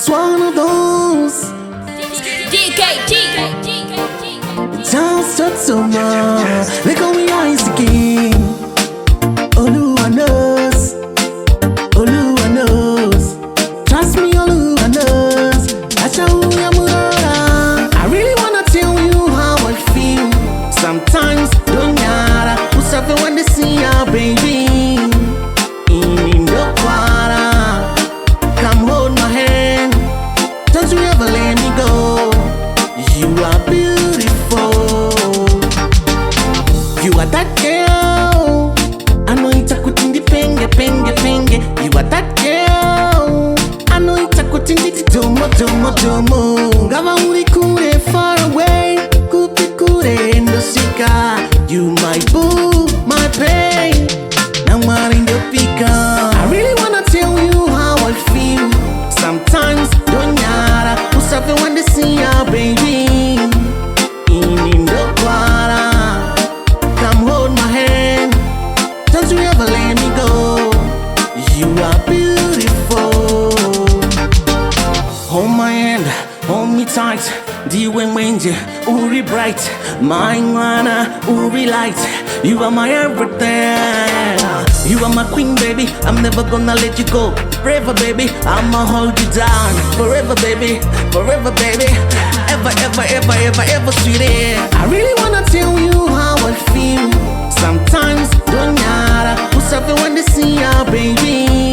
It's one of those just so much. They call me Ice King. Oluwa knows, Oluwa knows. Trust me, Oluwa knows. I really wanna tell you how I feel. Sometimes don't matter who's suffering when they see our baby. In the water, come hold my hand. Don't you ever let me go. You are beautiful. You are that girl. I know it's a kutin di penge. You are that girl. I know it's a kutin di tomo. Gava uri kure far away. Kure ndosika. You my boo, my pain. Namaringo pika. I really wanna tell you how I feel. Sometimes don't matter who's suffering when they see our baby. In the water, come hold my hand. Don't you ever let me go. You are beautiful. Hold my hand, hold me tight. Diwe mwenje, uri bright. My wanna, uri light. You are my everything. You are my queen, baby. I'm never gonna let you go. Forever, baby, I'ma hold you down. Forever, baby, forever, baby. Ever, sweetie. I really wanna tell you how I feel. Sometimes don't matter who's suffering when they see our baby.